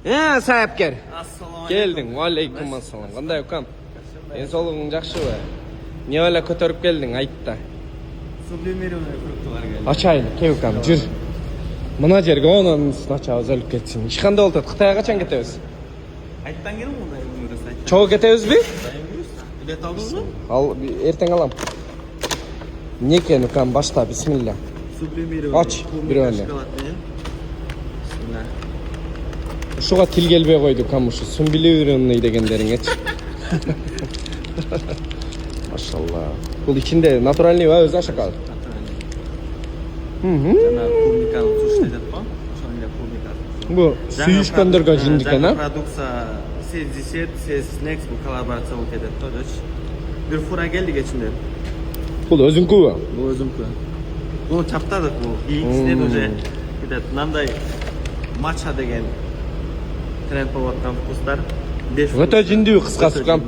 Саяпкер. Assalomu Келдің. Алейкум ассалам. Қандай ұқам? Денсаулығың жақсы ба? Не ойлап көтеріп келдің, айтта. Сублимированный фруктылар келді. Açaylı, key ұқам, жүр. Мына жерге оның сначала өліп кетсін. Ешқандай олтады, Қытайға қашан кетеміз? Айттан келдің мұндай өмірі сайт. Çoğu кетеміз бе? Билет алдыңыз ба? Ал, ертең алам. Не екен ұқам, башта, бисмилля. Сублимированный. Aç, bir öyle. Шоколадный. Bismillah. Ушуға тил келбей қойды ұқам, ұшы сумбилированный дегендерің ет. Машалла. Бұл içinde натуральный ба, өзі шоколад? Жаңағы клубниканы суш дедет қой. Ошондой клубника. Бұл сүйішкендерге жиндікен, а? Жаңа продукция сез десет, сез снекс бұл коллаборация болып кетеді той, дочь. Bir fura geldi geçinde. Бұл өзіңкі ба? Bu özümkü. Bunu çaptadık bu. İlkisinden önce bir de nanday matcha degen trend bolatkan kuslar. Өте жинді қысқасы ұқам.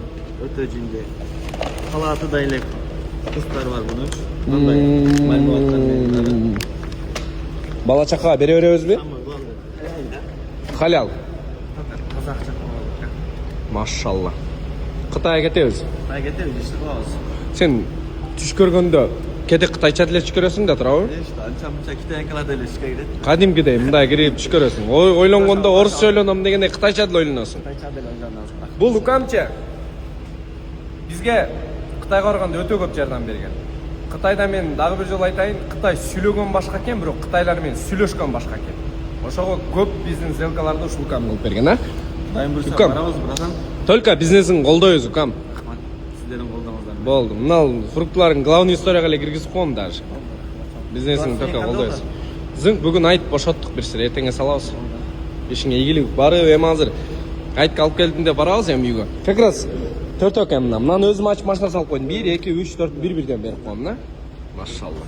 Öte cindi. Halatı da ile kuslar var bunun. Nanday marmelattan verildi. Бала чақаға бере береміз бе? Ama bu anda. Халал. Fakat Kazakça kovalık. Машалла. Қытайға кетеміз. Ben getirdim işte kovalık. Сен түш көргенде кейде қытайша тіле түш көресің да тұрау? İşte ançamça kitaya kala deli şikayet. Қадимкідей мындай кіріп түш көресің. Ойланғанда орыс сөйлөнем дегенде қытайша тіл ойланасың. Kitayça deli oyundan sonra. Бұл ұқамча бізге Қытайға барғанда өте көп жардам берген. Қытайда мен дағы бір жол айтайын, Қытай сүйлеген башқа екен, бірақ Қытайлармен сүйлешкен башқа екен. Ошоға көп бизнес сделкаларды ушул ұқам қылып берген, а? Dayım bursa Hüküm. paramız bırakan. Только бизнесін қолдайыз ұқам. Sizlerin koldanızdan. Болды. Мынау фруктларын главный историяға эле киргизип коем даже. Бизнесин только колдойбуз. Зыңк бүгүн айт бошоттук бир сире, эртеңге салабыз. Ишиңе ийгилик барып эми азыр айтка алып келдим деп барабыз эми үйгө. Как раз төртөө экен мына. Мынаны өзүм ачып машина салып койдум. 1 2 3 4 бир-бирден берип коем да. Машалла.